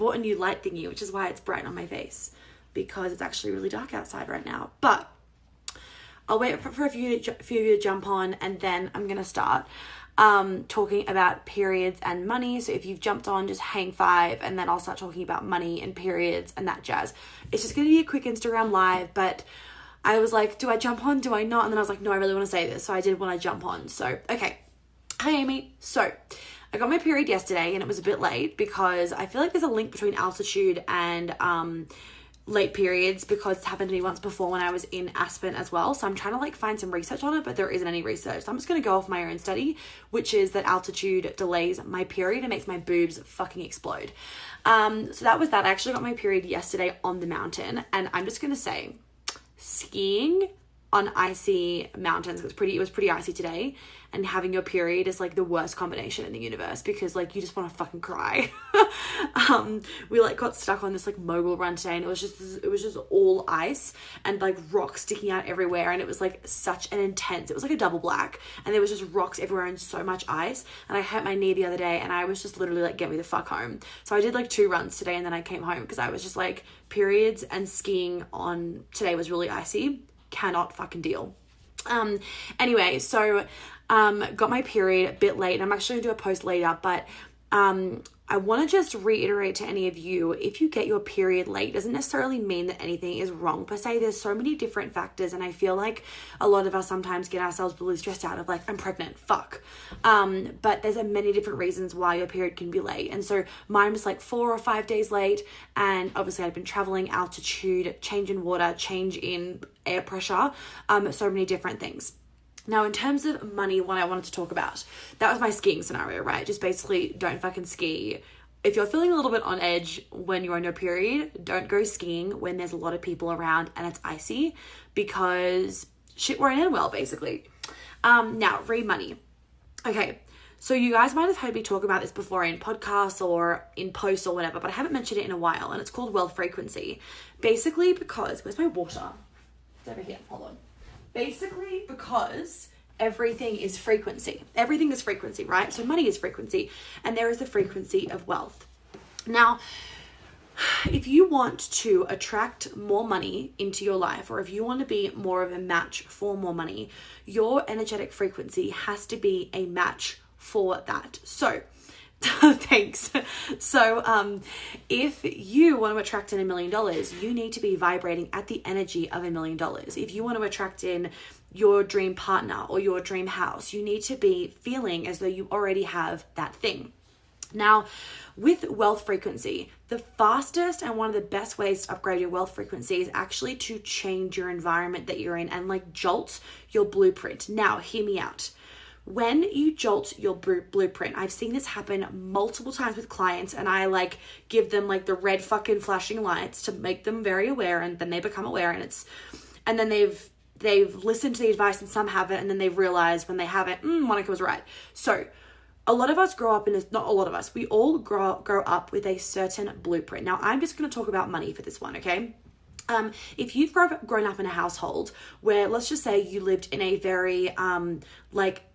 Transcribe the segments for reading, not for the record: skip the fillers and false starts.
bought a new light thingy, which is why it's bright on my face, because it's actually really dark outside right now. But I'll wait for a few of you to jump on, and then I'm going to start talking about periods and money. So if you've jumped on, just hang 5, and then I'll start talking about money and periods and that jazz. It's just going to be a quick Instagram live, but I was like, do I jump on? Do I not? And then I was like, no, I really want to say this. So I did want to jump on. So, okay. Hi, Amy. So I got my period yesterday, and it was a bit late because I feel like there's a link between altitude and late periods, because it's happened to me once before when I was in Aspen as well. So I'm trying to like find some research on it, but there isn't any research. So I'm just going to go off my own study, which is that altitude delays my period and makes my boobs fucking explode. So that was that. I actually got my period yesterday on the mountain, and I'm just going to say skiing on icy mountains, it was pretty icy today, and having your period is like the worst combination in the universe, because like you just want to fucking cry. We like got stuck on this like mogul run today, and it was just all ice and like rocks sticking out everywhere, and it was like such an intense, it was like a double black, and there was just rocks everywhere and so much ice, and I hurt my knee the other day, and I was just literally like, get me the fuck home. So I did like 2 runs today, and then I came home because I was just like, periods and skiing on today was really icy. Cannot fucking deal. Anyway, so got my period a bit late, and I'm actually gonna do a post later, but I want to just reiterate to any of you, if you get your period late, doesn't necessarily mean that anything is wrong per se. There's so many different factors, and I feel like a lot of us sometimes get ourselves really stressed out of like, I'm pregnant, fuck. But there's many different reasons why your period can be late. And so mine was like 4 or 5 days late, and obviously I'd been traveling, altitude, change in water, change in air pressure, so many different things. Now, in terms of money, what I wanted to talk about, that was my skiing scenario, right? Just basically don't fucking ski. If you're feeling a little bit on edge when you're on your period, don't go skiing when there's a lot of people around and it's icy, because shit won't end well, basically. Now, read money. Okay, so you guys might have heard me talk about this before in podcasts or in posts or whatever, but I haven't mentioned it in a while, and it's called wealth frequency. Basically because, where's my water? It's over here, hold on. Basically because everything is frequency. Everything is frequency, right? So money is frequency, and there is the frequency of wealth. Now, if you want to attract more money into your life, or if you want to be more of a match for more money, your energetic frequency has to be a match for that. So thanks. So if you want to attract in $1 million, you need to be vibrating at the energy of $1 million. If you want to attract in your dream partner or your dream house, you need to be feeling as though you already have that thing. Now, with wealth frequency, the fastest and one of the best ways to upgrade your wealth frequency is actually to change your environment that you're in and like jolt your blueprint. Now, hear me out. When you jolt your blueprint, I've seen this happen multiple times with clients, and I like give them like the red fucking flashing lights to make them very aware, and then they become aware, and then they've listened to the advice, and some have it, and then they've realized when they haven't, Monica was right. So a lot of us grow up in this, not a lot of us, we all grow up with a certain blueprint. Now, I'm just going to talk about money for this one, okay? If you've grown up in a household where, let's just say you lived in a very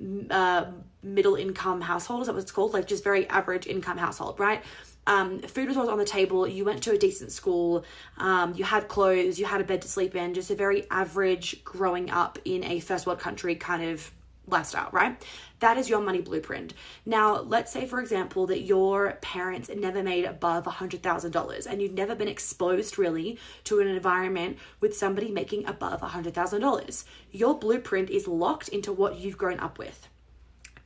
middle income household, is that what it's called? Like just very average income household, right? Food was always on the table, you went to a decent school, you had clothes, you had a bed to sleep in, just a very average growing up in a first world country kind of lifestyle, right? That is your money blueprint. Now, let's say, for example, that your parents never made above $100,000 and you've never been exposed really to an environment with somebody making above $100,000. Your blueprint is locked into what you've grown up with.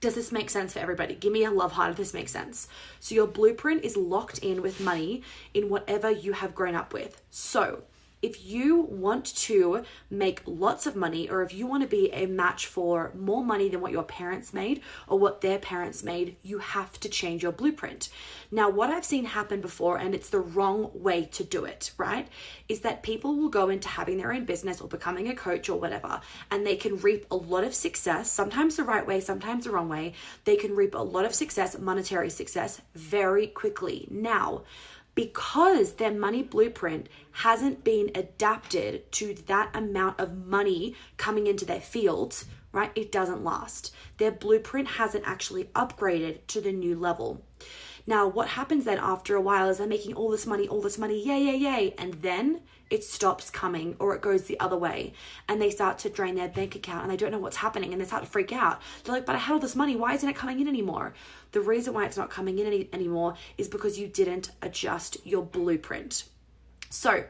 Does this make sense for everybody? Give me a love heart if this makes sense. So your blueprint is locked in with money in whatever you have grown up with. So if you want to make lots of money, or if you want to be a match for more money than what your parents made or what their parents made, you have to change your blueprint. Now, what I've seen happen before, and it's the wrong way to do it, right, is that people will go into having their own business or becoming a coach or whatever, and they can reap a lot of success, sometimes the right way, sometimes the wrong way. They can reap a lot of success, monetary success, very quickly. Now, because their money blueprint hasn't been adapted to that amount of money coming into their field, right? It doesn't last. Their blueprint hasn't actually upgraded to the new level. Now, what happens then after a while is they're making all this money, yay. And then it stops coming, or it goes the other way, and they start to drain their bank account and they don't know what's happening, and they start to freak out. They're like, but I had all this money. Why isn't it coming in anymore? The reason why it's not coming in anymore is because you didn't adjust your blueprint. So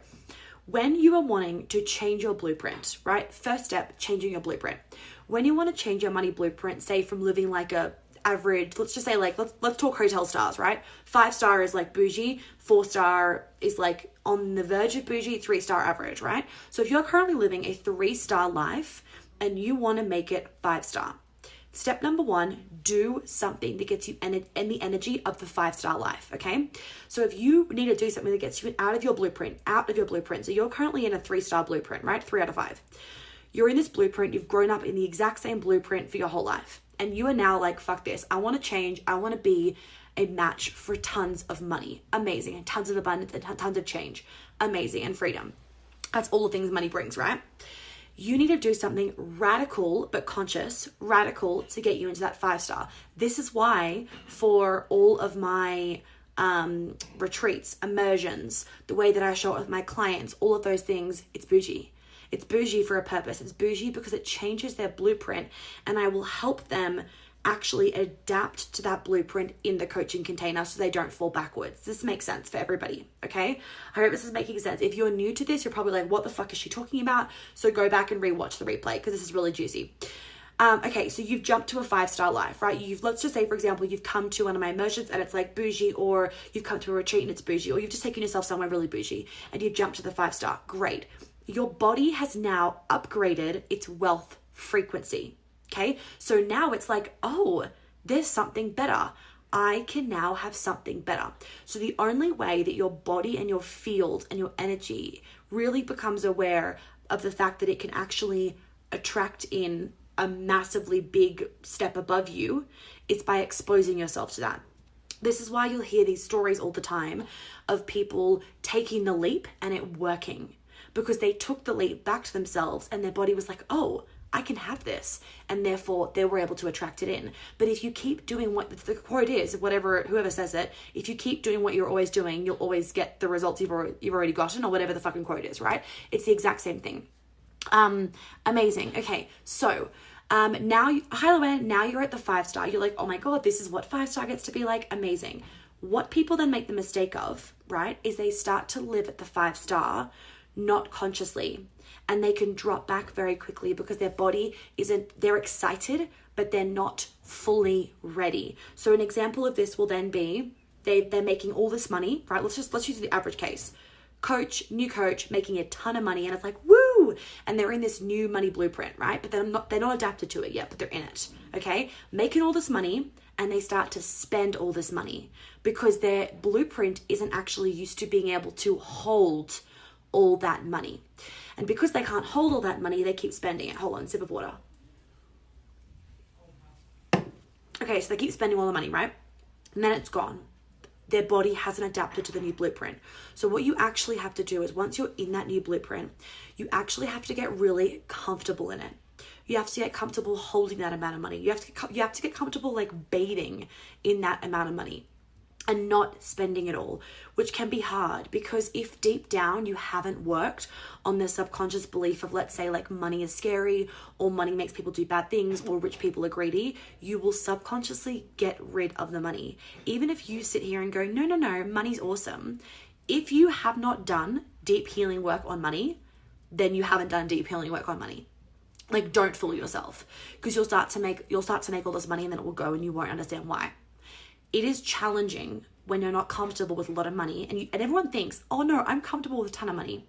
when you are wanting to change your blueprint, right? First step, changing your blueprint. When you want to change your money blueprint, say from living like a average, let's just say like, let's talk hotel stars, right? 5-star is like bougie, 4-star is like on the verge of bougie, 3-star average, right? So if you're currently living a 3-star life and you want to make it 5-star, step number 1, do something that gets you in the energy of the 5-star life, okay? So if you need to do something that gets you out of your blueprint, so you're currently in a 3-star blueprint, right? 3 out of 5. You're in this blueprint, you've grown up in the exact same blueprint for your whole life. And you are now like, fuck this. I want to change. I want to be a match for tons of money. Amazing. And tons of abundance and tons of change. Amazing. And freedom. That's all the things money brings, right? You need to do something radical but conscious, radical to get you into that 5-star. This is why for all of my retreats, immersions, the way that I show up with my clients, all of those things, it's bougie. It's bougie for a purpose. It's bougie because it changes their blueprint, and I will help them actually adapt to that blueprint in the coaching container so they don't fall backwards. This makes sense for everybody, okay? I hope this is making sense. If you're new to this, you're probably like, what the fuck is she talking about? So go back and rewatch the replay because this is really juicy. Okay, so you've jumped to a 5-star life, right? Let's just say, for example, you've come to one of my immersions and it's like bougie, or you've come to a retreat and it's bougie, or you've just taken yourself somewhere really bougie and you've jumped to the 5-star. Great. Your body has now upgraded its wealth frequency, okay? So now it's like, oh, there's something better. I can now have something better. So the only way that your body and your field and your energy really becomes aware of the fact that it can actually attract in a massively big step above you is by exposing yourself to that. This is why you'll hear these stories all the time of people taking the leap and it working, because they took the leap back to themselves and their body was like, oh, I can have this. And therefore they were able to attract it in. But if you keep doing what the quote is, whoever says it, if you keep doing what you're always doing, you'll always get the results you've already gotten, or whatever the fucking quote is, right? It's the exact same thing. Amazing. Okay. So, now you're at the 5-star. You're like, oh my God, this is what 5-star gets to be like. Amazing. What people then make the mistake of, right, is they start to live at the 5-star, not consciously, and they can drop back very quickly because their body they're excited, but they're not fully ready. So an example of this will then be they're making all this money, right? Let's use the average case. New coach making a ton of money, and it's like, woo, and they're in this new money blueprint, right? But they're not adapted to it yet, but they're in it, okay? Making all this money, and they start to spend all this money because their blueprint isn't actually used to being able to hold all that money. And because they can't hold all that money, they keep spending it. Hold on, sip of water. Okay, so they keep spending all the money, right? And then it's gone. Their body hasn't adapted to the new blueprint. So what you actually have to do is, once you're in that new blueprint, you actually have to get really comfortable in it. You have to get comfortable holding that amount of money. You have to get comfortable like bathing in that amount of money and not spending it all, which can be hard, because if deep down you haven't worked on the subconscious belief of, let's say, like money is scary, or money makes people do bad things, or rich people are greedy, you will subconsciously get rid of the money. Even if you sit here and go, no, money's awesome. If you have not done deep healing work on money, then you haven't done deep healing work on money. Like, don't fool yourself, because you'll start to make all this money and then it will go and you won't understand why. It is challenging when you're not comfortable with a lot of money, and everyone thinks, oh no, I'm comfortable with a ton of money.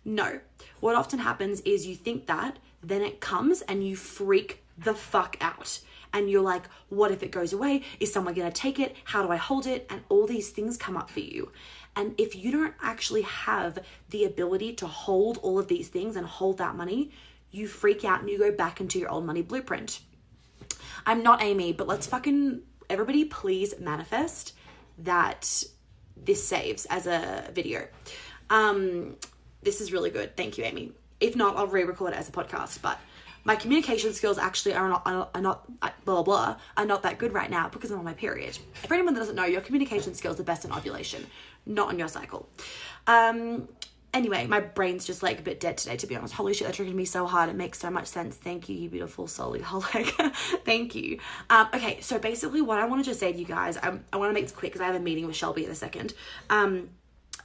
No. What often happens is you think that, then it comes and you freak the fuck out. And you're like, what if it goes away? Is someone going to take it? How do I hold it? And all these things come up for you. And if you don't actually have the ability to hold all of these things and hold that money, you freak out and you go back into your old money blueprint. I'm not Amy, but everybody please manifest that this saves as a video. This is really good. Thank you, Amy. If not, I'll re-record it as a podcast, but My communication skills actually are not blah, blah, blah, are not that good right now because I'm on my period. For anyone that doesn't know, your communication skills are best in ovulation, not on your cycle. Anyway, my brain's just like a bit dead today, to be honest. Holy shit, that triggered me so hard. It makes so much sense. Thank you, you beautiful soulaholic. Thank you. Okay, so basically what I wanted to say to you guys, I want to make this quick because I have a meeting with Shelby in a second. And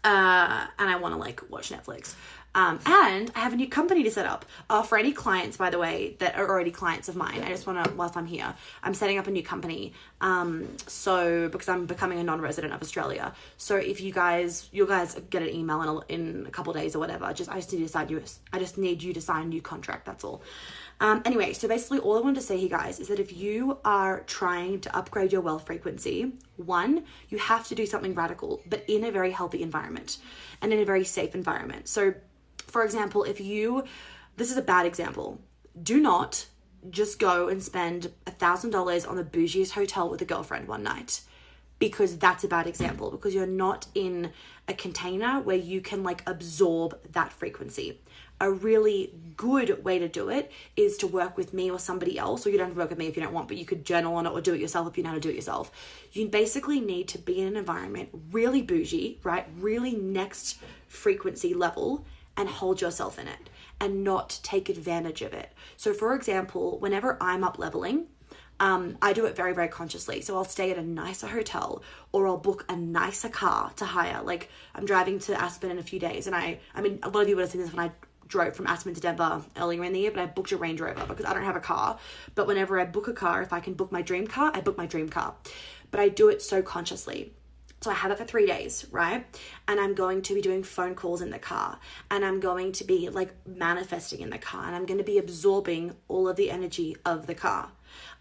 I want to like watch Netflix. And I have a new company to set up. For any clients, by the way, that are already clients of mine, I just want to, whilst I'm here, I'm setting up a new company. So because I'm becoming a non-resident of Australia. So if you guys get an email in a couple of days or whatever, I just need you to sign a new contract. That's all. Anyway, so basically all I wanted to say here, guys, is that if you are trying to upgrade your wealth frequency, one, you have to do something radical, but in a very healthy environment and in a very safe environment. So for example, this is a bad example. Do not just go and spend $1,000 on the bougiest hotel with a girlfriend one night, because that's a bad example, because you're not in a container where you can like absorb that frequency. A really good way to do it is to work with me or somebody else, or you don't have to work with me if you don't want, but you could journal on it or do it yourself if you know how to do it yourself. You basically need to be in an environment really bougie, right? Really next frequency level, and hold yourself in it and not take advantage of it. So for example, whenever I'm up leveling, I do it very, very consciously. So I'll stay at a nicer hotel, or I'll book a nicer car to hire. Like I'm driving to Aspen in a few days, and I mean, a lot of you would have seen this when I drove from Aspen to Denver earlier in the year, but I booked a Range Rover because I don't have a car. But whenever I book a car, if I can book my dream car, I book my dream car. But I do it so consciously. So I have it for 3 days, right? And I'm going to be doing phone calls in the car, and I'm going to be like manifesting in the car, and I'm going to be absorbing all of the energy of the car.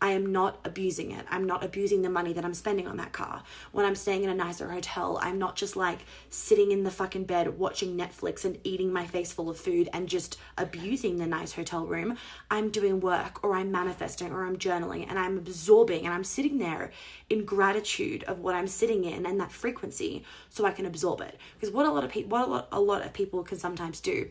I am not abusing it. I'm not abusing the money that I'm spending on that car. When I'm staying in a nicer hotel, I'm not just like sitting in the fucking bed watching Netflix and eating my face full of food and just abusing the nice hotel room. I'm doing work, or I'm manifesting, or I'm journaling, and I'm absorbing, and I'm sitting there in gratitude of what I'm sitting in and that frequency, so I can absorb it. Because what a lot of people can sometimes do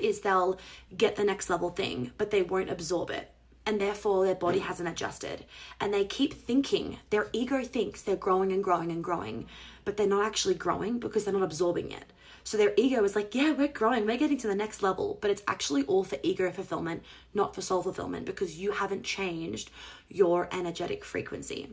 is they'll get the next level thing, but they won't absorb it. And therefore their body hasn't adjusted, and they keep thinking, their ego thinks they're growing and growing and growing, but they're not actually growing because they're not absorbing it. So their ego is like, yeah, we're growing, we're getting to the next level, but it's actually all for ego fulfillment, not for soul fulfillment, because you haven't changed your energetic frequency.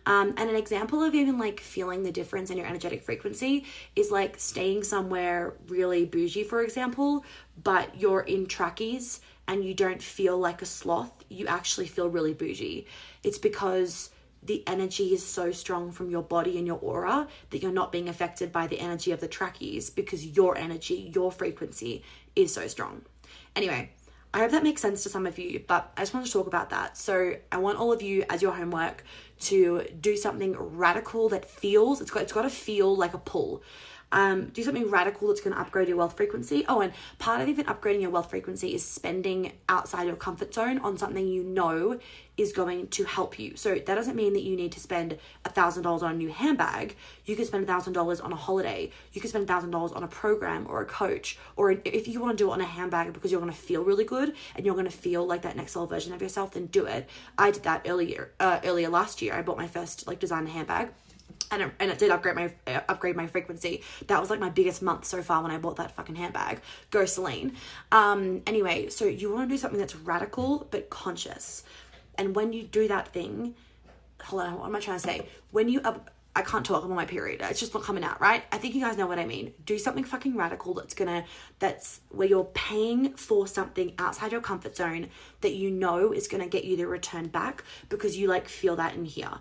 And an example of even like feeling the difference in your energetic frequency is like staying somewhere really bougie, for example, but you're in trackies and you don't feel like a sloth. You actually feel really bougie. It's because the energy is so strong from your body and your aura that you're not being affected by the energy of the trackies, because your energy, your frequency is so strong. Anyway, I hope that makes sense to some of you, but I just want to talk about that. So I want all of you, as your homework, to do something radical that feels, it's got to feel like a pull. Do something radical that's going to upgrade your wealth frequency. Oh, and part of even upgrading your wealth frequency is spending outside your comfort zone on something you know is going to help you. So that doesn't mean that you need to spend $1,000 on a new handbag. You can spend $1,000 on a holiday. You can spend $1,000 on a program or a coach, or if you want to do it on a handbag because you're going to feel really good and you're going to feel like that next level version of yourself, then do it. I did that earlier last year. I bought my first like designer handbag. And it did upgrade my frequency. That was like my biggest month so far when I bought that fucking handbag. Go Celine. Anyway, so you want to do something that's radical but conscious. And when you do that thing, hold on, what am I trying to say? I can't talk, I'm on my period. It's just not coming out, right? I think you guys know what I mean. Do something fucking radical that's where you're paying for something outside your comfort zone that you know is going to get you the return back because you like feel that in here.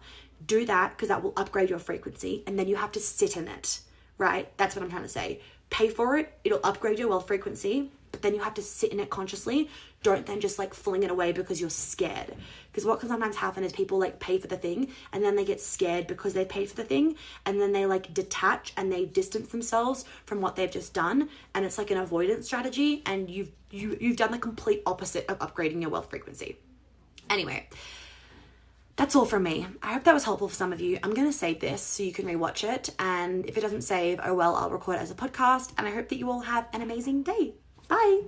Do that because that will upgrade your frequency, and then you have to sit in it, right? That's what I'm trying to say. Pay for it. It'll upgrade your wealth frequency, but then you have to sit in it consciously. Don't then just like fling it away because you're scared. Because what can sometimes happen is people like pay for the thing and then they get scared because they paid for the thing, and then they like detach and they distance themselves from what they've just done, and it's like an avoidance strategy, and you've done the complete opposite of upgrading your wealth frequency. Anyway, that's all from me. I hope that was helpful for some of you. I'm going to save this so you can rewatch it. And if it doesn't save, oh well, I'll record it as a podcast. And I hope that you all have an amazing day. Bye.